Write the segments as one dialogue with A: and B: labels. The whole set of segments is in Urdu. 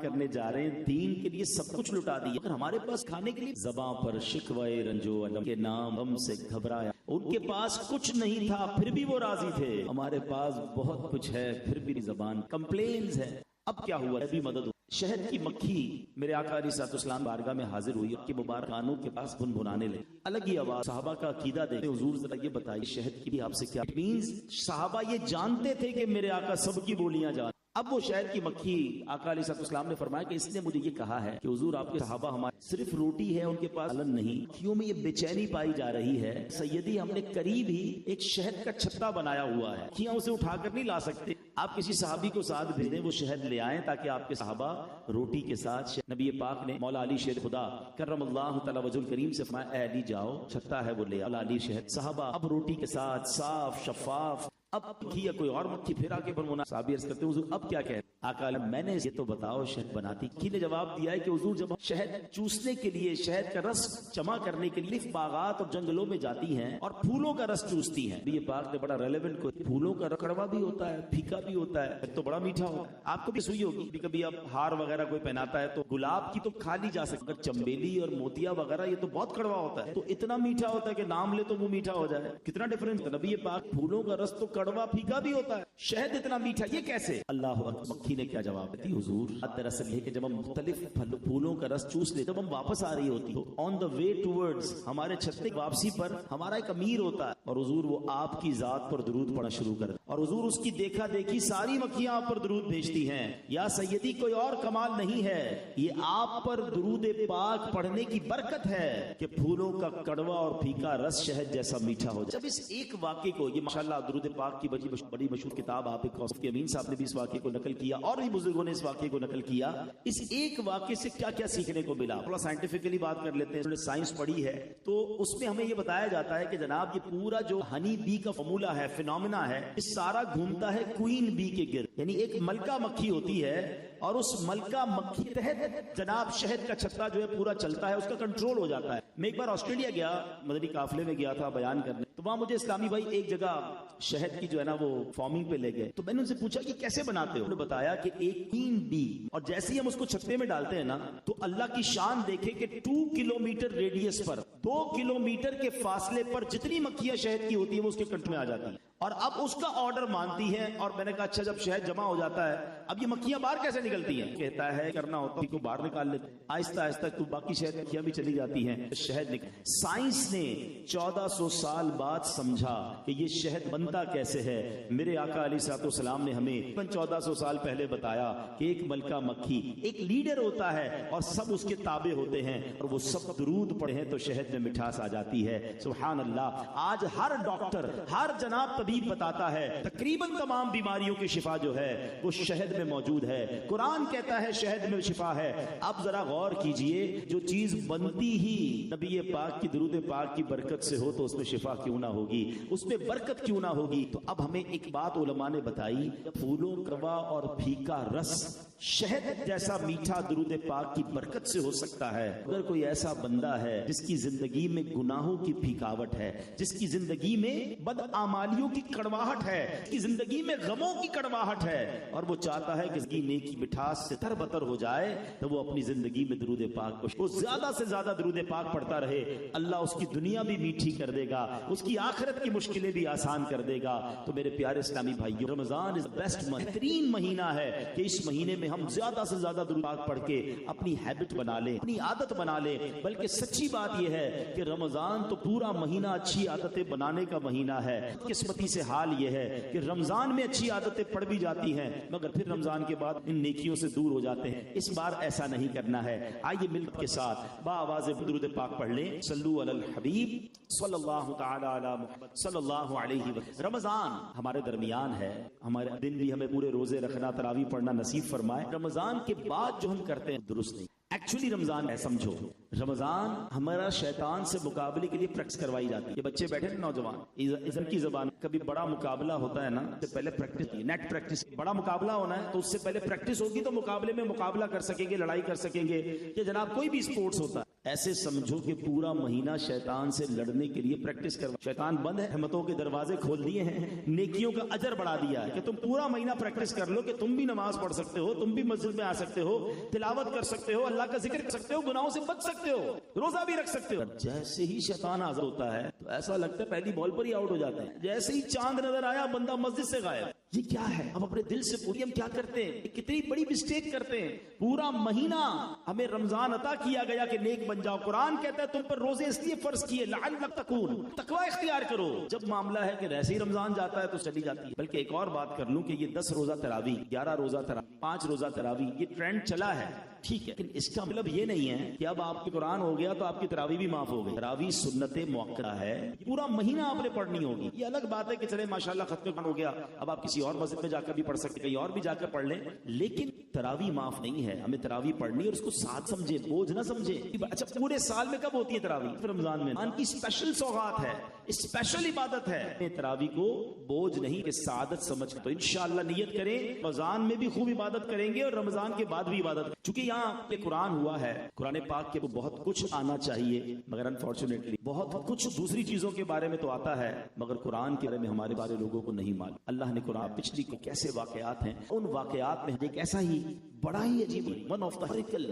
A: کرنے جا رہے ہیں، دین کے لیے سب کچھ لٹا دیا، اگر ہمارے پاس کھانے کے لیے زباں پر شکوے رنجو علم کے نام ہم سے گھبرایا، ان کے پاس کچھ نہیں تھا پھر بھی وہ راضی تھے، ہمارے پاس بہت کچھ ہے پھر بھی زبان کمپلینز ہے۔ اب کیا ہوا؟ ابھی مدد ہو۔ شہد کی مکھی میرے آقا علیہ الصلوۃ والسلام بارگاہ میں حاضر ہوئی، ان کے مبارک کانوں کے پاس بھنبھنانے لگی، الگ ہی آواز۔ صحابہ کا عقیدہ دیکھیں، حضور ذرا یہ بتائیے شہد کی بھی آپ سے کیا مینز؟ صحابہ یہ جانتے تھے کہ میرے آقا سب کی بولیاں جان۔ اب وہ شہد کی مکھی، آقا علیہ الصلوۃ والسلام نے فرمایا کہ اس نے مجھے یہ کہا ہے کہ حضور آپ کے صحابہ ہمارے صرف روٹی ہے ان کے پاس علم نہیں، مکھیوں میں یہ بے چینی پائی جا رہی ہے، سیدی ہم نے قریب ہی ایک شہد کا چھتا بنایا ہوا ہے، مکھیاں اسے اٹھا کر نہیں لا سکتے، آپ کسی صحابی کو ساتھ بھیجیں وہ شہد لے آئیں تاکہ آپ کے صحابہ روٹی کے ساتھ۔ نبی پاک نے مولا علی شیر خدا کرم اللہ تعالی وجہ الکریم سے فرمایا اے علی جاؤ چھتا ہے وہ لے، مولا علی شہد، صحابہ اب روٹی کے ساتھ صاف شفاف، اب مکھی یا کوئی اور مکھی پھر آ کے بنوانا، صحابی عرض کرتے ہیں حضور اب کیا کہہ؟ آقا میں نے یہ تو بتاؤ شہد بناتی۔ مکھی نے جواب دیا ہے کہ حضور جب شہد چوسنے کے لیے، شہد کا رس جمع کرنے کے لیے باغات اور جنگلوں میں جاتی ہیں اور پھولوں کا رس چوستی ہیں، یہ پاک نے بڑا ریلیونٹ کو، پھولوں کا رس کڑوا بھی ہوتا ہے پھیکا بھی ہوتا ہے تو بڑا میٹھا ہوتا ہے۔ آپ کو بھی سوئی ہوگی، کبھی اب ہار وغیرہ کوئی پہناتا ہے تو گلاب کی تو کھا لی جا سکتی، اگر چمبیلی اور موتیا وغیرہ یہ تو بہت کڑوا ہوتا ہے، تو اتنا میٹھا ہوتا ہے کہ نام لے تو وہ میٹھا ہو جائے، کتنا ڈفرنس۔ نبی پاک پھولوں کا رس تو کڑوا پھیکا بھی ہوتا ہے، شہد اتنا میٹھا، یہ کیسے؟ اللہ اکبر۔ مکھی نے کیا جواب دی؟ حضور دراصل یہ کہ جب ہم مختلف پھولوں کا رس چوس لے، جب ہم واپس آ رہی ہوتی تو آن دا وے ٹورڈز ہمارے چھتے واپسی پر ہمارا ایک امیر ہوتا ہے اور حضور وہ آپ کی ذات پر درود پڑھنا شروع کر دے اور حضور اس کی دیکھا دیکھی ساری مکھیاں آپ پر درود بھیجتی ہیں، یا سیدی کوئی اور کمال نہیں ہے، یہ آپ پر درود پاک پڑھنے کی برکت ہے کہ پھولوں کا کڑوا اور پھیکا رس شہد جیسا میٹھا ہو جائے۔ جب اس ایک واقعے کو، یہ ماشاءاللہ درود پاک کی بڑی مشہور کتاب آپ کے امین صاحب نے بھی اس واقعے کو نقل کیا اور بھی بزرگوں نے اس واقعے کو نقل کیا، اس ایک واقعے سے کیا کیا سیکھنے کو ملا؟ تھوڑا سائنٹیفکلی بات کر لیتے ہیں، سائنس پڑھی ہے تو اس میں ہمیں یہ بتایا جاتا ہے کہ جناب یہ پورا جو ہنی بی کا فارمولا ہے، فینومینا ہے، یہ سارا گھومتا ہے کوئین بی کے گرد، یعنی ایک ملکہ مکھی ہوتی ہے اور اس ملکہ مکھی تحت جناب شہد کا چھتا جو ہے پورا چلتا ہے، اس کا کنٹرول ہو جاتا ہے۔ میں ایک بار آسٹریلیا گیا، مدنی قافلے میں گیا تھا بیان کرنے، تو وہاں مجھے اسلامی بھائی ایک جگہ شہد کی جو ہے نا وہ فارمنگ پہ لے گئے، تو میں نے ان سے پوچھا کہ کیسے بناتے ہو؟ انہوں نے بتایا کہ ایک کوئین بی، اور جیسے ہی ہم اس کو چھتے میں ڈالتے ہیں نا تو اللہ کی شان دیکھے کہ 2 کلومیٹر ریڈیس پر، 2 کلومیٹر کے فاصلے پر جتنی مکھیاں شہد کی ہوتی ہیں وہ اس کے کنٹرول میں آ جاتی ہیں اور اب اس کا آرڈر مانتی ہیں۔ اور میں نے کہا اچھا جب شہد جمع ہو جاتا ہے اب یہ مکھیاں باہر کیسے نکلتی ہیں؟ کہتا ہے کرنا ہوتا ہے کو باہر نکال لیتے، آہستہ آہستہ تو باقی شہد مکھیاں بھی چلی جاتی ہیں، شہد نکل۔ سائنس نے 1400 سال بعد سمجھا کہ یہ شہد بنتا کیسے ہے۔ میرے آقا علیہ الصلوۃ والسلام نے ہمیں 1400 سال پہلے بتایا کہ ایک ملکہ مکھی ایک لیڈر ہوتا ہے اور سب اس کے تابع ہوتے ہیں اور وہ سب درود پڑھے تو شہد میں مٹھاس آ جاتی ہے۔ سبحان اللہ۔ آج ہر ڈاکٹر، ہر جناب طبیب بتاتا ہے تقریباً تمام بیماریوں کی شفا جو ہے وہ شہد میں موجود ہے، قرآن کہتا ہے شہد میں شفا ہے۔ اب ذرا غور کیجئے، جو چیز بنتی ہی نبی پاک کی درود پاک کی برکت سے ہو تو اس میں شفا کیوں نہ ہوگی، اس میں برکت کیوں نہ ہوگی؟ تو اب ہمیں ایک بات علماء نے بتائی، پھولوں کڑوا اور پھیکا رس شہد جیسا میٹھا درود پاک کی برکت سے ہو سکتا ہے۔ اگر کوئی ایسا بندہ ہے جس کی زندگی میں گناہوں کی پھیکاوٹ ہے، جس کی زندگی میں بدعمالیوں کی کڑواہٹ ہے، جس کی زندگی میں غموں کی کڑواہٹ ہے اور وہ چاہتا ہے کہ زندگی نیکی مٹھاس سے تر بتر ہو جائے، تو وہ اپنی زندگی میں درود پاک کو وہ زیادہ سے زیادہ درود پاک پڑھتا رہے، اللہ اس کی دنیا بھی میٹھی کر دے گا، اس کی آخرت کی مشکلیں بھی آسان کر دے گا۔ تو میرے پیارے اسلامی بھائیو، رمضان از بیسٹ منتھ، بہترین مہینہ ہے کہ اس مہینے میں ہم زیادہ سے زیادہ درود پاک پڑھ کے اپنی ہیبٹ بنا لیں، اپنی عادت بنا لیں۔ بلکہ سچی بات یہ ہے کہ رمضان تو پورا مہینہ اچھی عادتیں بنانے کا مہینہ ہے۔ قسمتی سے حال یہ ہے کہ رمضان میں اچھی عادتیں پڑھ بھی جاتی ہیں مگر پھر رمضان کے بعد ان نیکیوں سے دور ہو جاتے ہیں۔ اس بار ایسا نہیں کرنا ہے۔ آئیے مل کے ساتھ باآواز درود پاک پڑھ لیں۔ صلو علی الحبیب صلی اللہ تعالی علی محمد صلی اللہ علیہ وسلم۔ رمضان ہمارے درمیان ہے، ہمارے دن بھی ہمیں پورے روزے رکھنا، تراویح پڑھنا نصیب فرمائے۔ رمضان کے بعد جو ہم کرتے ہیں درست نہیں۔ ایکچولی رمضان ہے، سمجھو رمضان ہمارا شیطان سے مقابلے کے لیے پریکٹس کروائی جاتی ہے۔ یہ بچے بیٹھے نا نوجوان، ادھر کی زبان، کبھی بڑا مقابلہ ہوتا ہے نا، اس سے پہلے پریکٹس، نیٹ پریکٹس، بڑا مقابلہ ہونا ہے تو اس سے پہلے پریکٹس ہوگی تو مقابلے میں مقابلہ کر سکیں گے، لڑائی کر سکیں گے۔ یہ جناب کوئی بھی اسپورٹس ہوتا ہے ایسے سمجھو کہ پورا مہینہ شیطان سے لڑنے کے لیے پریکٹس کروا. شیطان بند ہے, رحمتوں کے دروازے کھول دیے ہیں, نیکیوں کا اجر بڑھا دیا ہے کہ تم پورا مہینہ پریکٹس کر لو کہ تم بھی نماز پڑھ سکتے ہو, تم بھی مسجد میں آ سکتے ہو, تلاوت کر سکتے ہو, اللہ کا ذکر کر سکتے ہو, گناہوں سے بچ سکتے ہو, روزہ بھی رکھ سکتے ہو. جیسے ہی شیطان حاضر ہوتا ہے تو ایسا لگتا ہے پہلی بال پر ہی آؤٹ ہو جاتے ہیں. جیسے ہی چاند نظر آیا بندہ مسجد سے غائب. یہ کیا ہے؟ ہم اپنے دل سے پوری ہم کیا کرتے ہیں, کتنی بڑی مسٹیک کرتے ہیں. پورا مہینہ ہمیں رمضان عطا کیا گیا کہ نیک بن جاؤ. قرآن کہتا ہے تم پر روزے اس لیے فرض کیے لعلک تکون, تقوی اختیار کرو. جب معاملہ ہے کہ ایسے ہی رمضان جاتا ہے تو چلی جاتی ہے. بلکہ ایک اور بات کر لوں کہ یہ 10 روزہ تراویح, 11 روزہ تراویح, 5 روزہ تراویح, یہ ٹرینڈ چلا ہے, ٹھیک ہے, لیکن اس کا مطلب یہ نہیں ہے کہ اب آپ کی قرآن ہو گیا تو آپ کی تراویح بھی معاف ہو گئی. تراویح سنت موقرہ ہے, پورا مہینہ آپ نے پڑھنی ہوگی. یہ الگ بات ہے کہ چلے ماشاءاللہ ختم قرآن ہو گیا, اب آپ کسی اور مسجد میں جا کر بھی پڑھ سکتے, کہیں اور بھی جا کر پڑھ لیں, لیکن تراویح معاف نہیں ہے. ہمیں تراویح پڑھنی اور اس کو ساتھ سمجھے, بوجھ نہ سمجھے. اچھا پورے سال میں کب ہوتی ہے تراویح؟ رمضان میں. قرآن کی اسپیشل سوغات ہے, اسپیشل عبادت ہے. تراویح کو بوجھ نہیں کہ سعادت سمجھ. تو انشاءاللہ نیت کریں, رمضان میں بھی خوب عبادت کریں گے اور رمضان کے بعد بھی عبادت. چونکہ یہاں قرآن ہوا ہے, قرآن پاک کے بہت کچھ آنا چاہیے مگر انفارچونیٹلی بہت کچھ دوسری چیزوں کے بارے میں تو آتا ہے مگر قرآن کے بارے میں ہمارے بارے لوگوں کو نہیں معلوم. اللہ نے قرآن پچھلی کیسے واقعات ہیں, ان واقعات میں ایک ایسا ہی بڑا ہی عجیب, ون آف دا,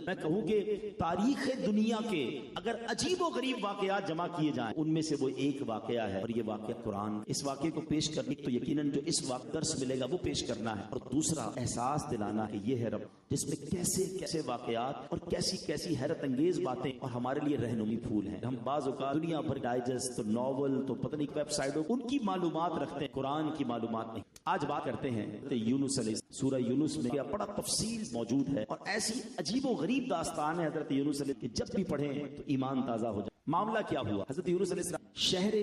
A: میں کہوں کہ تاریخ دنیا کے اگر عجیب و غریب واقعات جمع کیے جائیں ان میں سے وہ ایک واقعہ ہے, اور یہ واقعہ قرآن. اس واقعے کو پیش کرنے تو یقیناً جو اس وقت درس ملے گا وہ پیش کرنا ہے, اور دوسرا احساس دلانا کہ یہ ہے رب جس میں کیسے کیسے واقعات اور کیسی کیسی حیرت انگیز باتیں اور ہمارے لیے رہنمی پھول ہیں. ہم بعض اوقات دنیا بھر ڈائجسٹ, تو ناول, تو پتہ نہیں ویب سائٹوں ان کی معلومات رکھتے ہیں, قرآن کی معلومات نہیں. آج بات کرتے ہیں یونس علیہ سورہ یونس میں بڑا تفصیل موجود ہے اور ایسی عجیب و غریب داستان ہے حضرت یونس علیہ کہ جب بھی پڑھیں تو ایمان تازہ ہو جائے. معاملہ کیا ہوا؟ حضرت یونس علیہ السلام شہر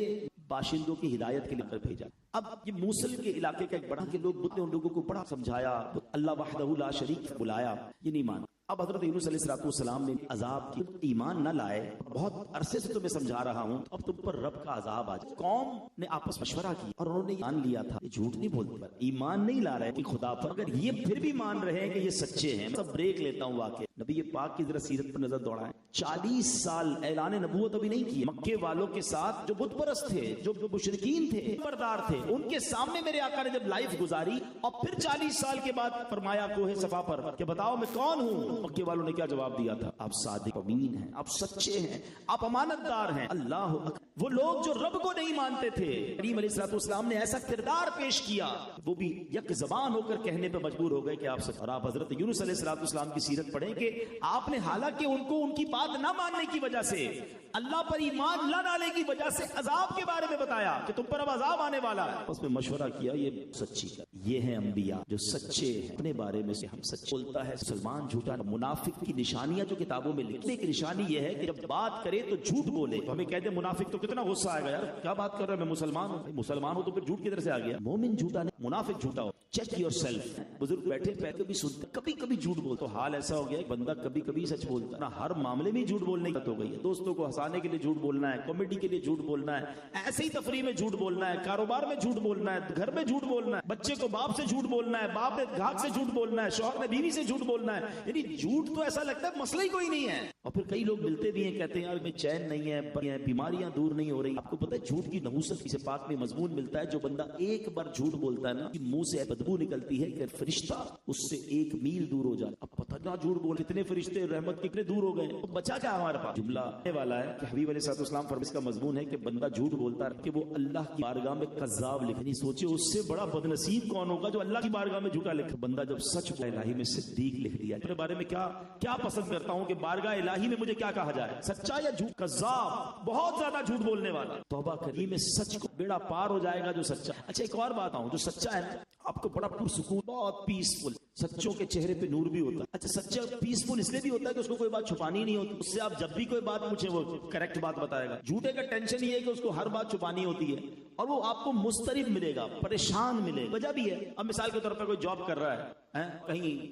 A: باشندوں کی ہدایت کے لیے بھیجا. اب یہ موصل کے علاقے کا ایک بڑا کہ لوگ ان لوگوں کو بڑا سمجھایا, اللہ وحدہ لا شریک بلایا, یہ نہیں مانا. اب حضرت یونس علیہ السلام نے عذاب کی, ایمان نہ لائے, بہت عرصے سے تمہیں سمجھا رہا ہوں, اب تم پر رب کا عذاب آ جائے. قوم نے آپس مشورہ کیا اور انہوں نے مان لیا تھا, یہ جھوٹ نہیں بولتے, ایمان نہیں لا رہے کہ خدا پر, اگر یہ پھر بھی مان رہے ہیں کہ یہ سچے ہیں. سب بریک لیتا ہوں واقعہ. نبی پاک کی ذرا سیرت پر نظر دوڑائیں. 40 سال اعلان نبوت ابھی نہیں کیا. مکے والوں کے ساتھ جو بت پرست تھے, جو مشرکین تھے, بردار تھے, ان کے سامنے میرے آقا نے جب لائف گزاری اور پھر 40 سال کے بعد فرمایا کوہ صفا پر کہ بتاؤ میں کون ہوں, مکے والوں نے کیا جواب دیا تھا؟ آپ صادق امین ہیں, آپ سچے ہیں, آپ امانت دار ہیں. اللہ اکبر. وہ لوگ جو رب کو نہیں مانتے تھے, کریم علیہ السلام نے ایسا کردار پیش کیا, وہ بھی یک زبان ہو کر کہنے پہ مجبور ہو گئے کہ آپ سچ. اور آپ حضرت یونس علیہ السلام کی سیرت پڑھیں کہ آپ نے حالانکہ ان کو ان کی بات نہ ماننے کی وجہ سے, اللہ پر ایمان نہ ڈالنے کی وجہ سے عذاب کے بارے میں بتایا کہ تم پر اب عذاب آنے والا ہے. اس میں مشورہ کیا, یہ سچی ہے, یہ ہیں انبیاء جو سچے ہیں, اپنے بارے میں سے ہم سچ. بولتا ہے مسلمان جھوٹا. منافق کی نشانیاں جو کتابوں میں لکھی, ایک نشانی یہ ہے کہ جب بات کرے تو جھوٹ بولے. تو ہمیں کہتے ہیں منافق, تو کتنا غصہ آئے گا یار, کیا بات کر رہے ہیں, میں مسلمان ہوں. مسلمان ہو تو پھر جھوٹ کدھر سے آ گیا؟ مومن جھوٹا نہیں, منافق جھوٹا ہو. Check your self. بزرگ بیٹھے پہلے بھی سنتے, کبھی کبھی جھوٹ بولتے. تو حال ایسا ہو گیا بندہ کبھی کبھی سچ بولتا ہے, ہر معاملے میں جھوٹ بولنے کی بات ہو گئی ہے. دوستوں کو ہنسانے کے لیے جھوٹ بولنا ہے, کامیڈی کے لیے جھوٹ بولنا ہے, ایسے ہی تفریح میں جھوٹ بولنا ہے, کاروبار میں جھوٹ بولنا ہے, گھر میں جھوٹ بولنا ہے, بچے کو باپ سے جھوٹ بولنا ہے, باپ نے گھاٹ سے جھوٹ بولنا ہے, شوہر نے بیوی سے جھوٹ بولنا ہے. یعنی جھوٹ تو ایسا لگتا ہے مسئلہ ہی کوئی نہیں ہے. اور پھر کئی لوگ ملتے بھی ہیں, کہتے ہیں یار میں چین نہیں ہے, بیماریاں دور نہیں ہو رہی. آپ کو پتہ ہے جھوٹ کی نحوست سے پاک میں مضمون ملتا ہے, جو بندہ ایک بار جھوٹ بولتا ہے نا, منہ سے بدبو نکلتی ہے کہ فرشتہ اس سے 1 میل دور ہو جاتا. اب پتہ نہ جھوٹ بول, کتنے فرشتے رحمت کتنے دور ہو گئے, تو بچا کیا ہمارے پاس؟ جملہ آنے والا ہے کہ حبیب علیہ السلام فرمایا, اس کا مضمون ہے کہ بندہ جھوٹ بولتا ہے کہ وہ اللہ کی بارگاہ میں کذاب لکھنی. سوچے اس سے بڑا بدنصیب کون ہوگا جو اللہ کی بارگاہ میں جھوٹا لکھے. بندہ جب سچ الہی میں صدیق لکھ دیا. اپنے بارے میں کیا پسند کرتا ہوں کہ بارگاہ الہی میں مجھے کیا کہا جائے, سچا یا جھوٹ؟ کذاب, بہت زیادہ جھوٹ بولنے والا. توبہ کری میں سچ کو بیڑا پار ہو جائے گا جو سچا. اچھا ایک اور بات آؤں, جو سچا ہے آپ کو بڑا پرسکون, بہت پیسفل, سچوں کے چہرے پہ نور بھی ہوتا ہے. اچھا سچا پیسفل اس لیے بھی ہوتا ہے کہ اس کو کوئی بات چھپانی نہیں ہوتی, اس سے آپ جب بھی کوئی بات پوچھیں وہ کریکٹ بات بتائے گا. جھوٹے کا ٹینشن یہ ہے کہ اس کو ہر بات چھپانی ہوتی ہے اور وہ آپ کو مضطرب ملے گا, پریشان ملے گا. وجہ بھی ہے, اب مثال کے طور پر کوئی جاب کر رہا ہے, کہیں